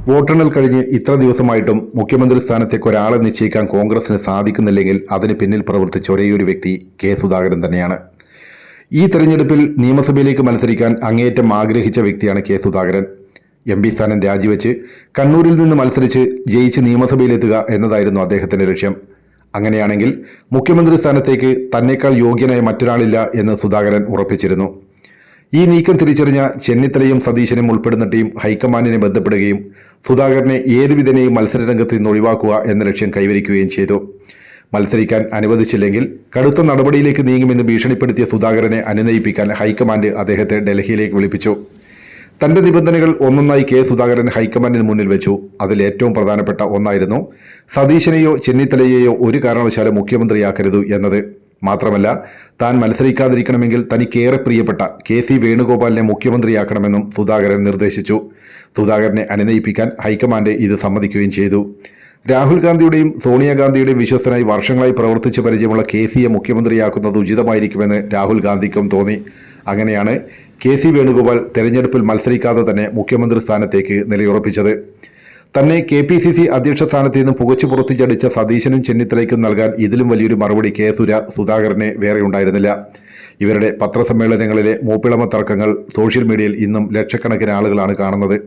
വോട്ടെണ്ണൽ കഴിഞ്ഞ് ഇത്ര ദിവസമായിട്ടും മുഖ്യമന്ത്രി സ്ഥാനത്തേക്ക് ഒരാളെ നിശ്ചയിക്കാൻ കോൺഗ്രസിന് സാധിക്കുന്നില്ലെങ്കിൽ അതിന് പിന്നിൽ പ്രവർത്തിച്ച ഒരേയൊരു വ്യക്തി കെ സുധാകരൻ തന്നെയാണ്. ഈ തെരഞ്ഞെടുപ്പിൽ നിയമസഭയിലേക്ക് മത്സരിക്കാൻ അങ്ങേയറ്റം ആഗ്രഹിച്ച വ്യക്തിയാണ് കെ സുധാകരൻ. എം പി സ്ഥാനം രാജിവെച്ച് കണ്ണൂരിൽ നിന്ന് മത്സരിച്ച് ജയിച്ച് നിയമസഭയിലെത്തുക എന്നതായിരുന്നു അദ്ദേഹത്തിന്റെ ലക്ഷ്യം. അങ്ങനെയാണെങ്കിൽ മുഖ്യമന്ത്രി സ്ഥാനത്തേക്ക് തന്നേക്കാൾ യോഗ്യനായ മറ്റൊരാളില്ല എന്ന് സുധാകരൻ ഉറപ്പിച്ചിരുന്നു. ഈ നീക്കം തിരിച്ചറിഞ്ഞ ചെന്നിത്തലയും സതീശനും ഉൾപ്പെടുന്ന ടീം ഹൈക്കമാൻഡിനെ ബന്ധപ്പെടുകയും സുധാകരനെ ഏതുവിധേനയും മത്സരരംഗത്ത് നിന്ന് ഒഴിവാക്കുക എന്ന ലക്ഷ്യം കൈവരിക്കുകയും ചെയ്തു. മത്സരിക്കാൻ അനുവദിച്ചില്ലെങ്കിൽ കടുത്ത നടപടിയിലേക്ക് നീങ്ങുമെന്ന് ഭീഷണിപ്പെടുത്തിയ സുധാകരനെ അനുനയിപ്പിക്കാൻ ഹൈക്കമാൻഡ് അദ്ദേഹത്തെ ഡൽഹിയിലേക്ക് വിളിപ്പിച്ചു. തന്റെ നിബന്ധനകൾ ഒന്നൊന്നായി കെ സുധാകരൻ ഹൈക്കമാൻഡിന് മുന്നിൽ വെച്ചു. അതിൽ ഏറ്റവും പ്രധാനപ്പെട്ട ഒന്നായിരുന്നു സതീശനെയോ ചെന്നിത്തലയെയോ ഒരു കാരണവശാലും മുഖ്യമന്ത്രിയാക്കരുത് എന്നത്. മാത്രമല്ല, താൻ മത്സരിക്കാതിരിക്കണമെങ്കിൽ തനിക്കേറെ പ്രിയപ്പെട്ട KC വേണുഗോപാലിനെ മുഖ്യമന്ത്രിയാക്കണമെന്നും സുധാകരൻ നിർദ്ദേശിച്ചു. സുധാകരനെ അനുനയിപ്പിക്കാൻ ഹൈക്കമാൻഡ് ഇത് സമ്മതിക്കുകയും ചെയ്തു. രാഹുൽ ഗാന്ധിയുടെയും സോണിയാഗാന്ധിയുടെയും വിശ്വസ്തനായി വർഷങ്ങളായി പ്രവർത്തിച്ച് പരിചയമുള്ള KCയെ മുഖ്യമന്ത്രിയാക്കുന്നത് ഉചിതമായിരിക്കുമെന്ന് രാഹുൽ ഗാന്ധിക്കും തോന്നി. അങ്ങനെയാണ് KC വേണുഗോപാൽ തെരഞ്ഞെടുപ്പിൽ മത്സരിക്കാതെ തന്നെ മുഖ്യമന്ത്രി സ്ഥാനത്തേക്ക് നിലയുറപ്പിച്ചത്. തന്നെ KPCC അധ്യക്ഷ സ്ഥാനത്ത് നിന്ന് പുകച്ചു പുറത്തിച്ചടിച്ച സതീശനും ചെന്നിത്തലയ്ക്കും നൽകാൻ ഇതിലും വലിയൊരു മറുപടി സുധാകരന് വേറെ ഉണ്ടായിരുന്നില്ല. ഇവരുടെ പത്രസമ്മേളനങ്ങളിലെ മൂപ്പിളമ തർക്കങ്ങൾ സോഷ്യൽ മീഡിയയിൽ ഇന്നും ലക്ഷക്കണക്കിന് ആളുകളാണ് കാണുന്നത്.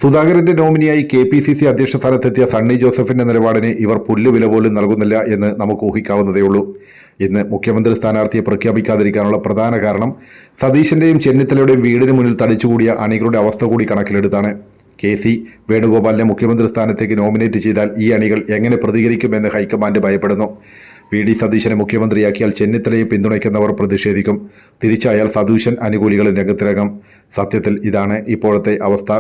സുധാകരന്റെ നോമിനിയായി KPCC അധ്യക്ഷ സ്ഥാനത്തെത്തിയ സണ്ണി ജോസഫിന്റെ നിലപാടിന് ഇവർ പുല്ലുവില പോലും നൽകുന്നില്ല എന്ന് നമുക്ക് ഊഹിക്കാവുന്നതേയുള്ളൂ. ഇന്ന് മുഖ്യമന്ത്രി സ്ഥാനാർത്ഥിയെ പ്രഖ്യാപിക്കാതിരിക്കാനുള്ള പ്രധാന കാരണം സതീശന്റെയും ചെന്നിത്തലയുടെയും വീടിന് മുന്നിൽ തടിച്ചുകൂടിയ അണികളുടെ അവസ്ഥ കൂടി കണക്കിലെടുത്താണ്. KC വേണുഗോപാലിനെ മുഖ്യമന്ത്രി സ്ഥാനത്തേക്ക് നോമിനേറ്റ് ചെയ്താൽ ഈ അണികൾ എങ്ങനെ പ്രതികരിക്കുമെന്ന് ഹൈക്കമാൻഡ് ഭയപ്പെടുന്നു. VD സതീശനെ മുഖ്യമന്ത്രിയാക്കിയാൽ ചെന്നിത്തലയെ പിന്തുണയ്ക്കുന്നവർ പ്രതിഷേധിക്കും. തിരിച്ചായാൽ സതീശൻ അനുകൂലികൾ രംഗത്തിറങ്ങും. സത്യത്തിൽ ഇതാണ് ഇപ്പോഴത്തെ അവസ്ഥ.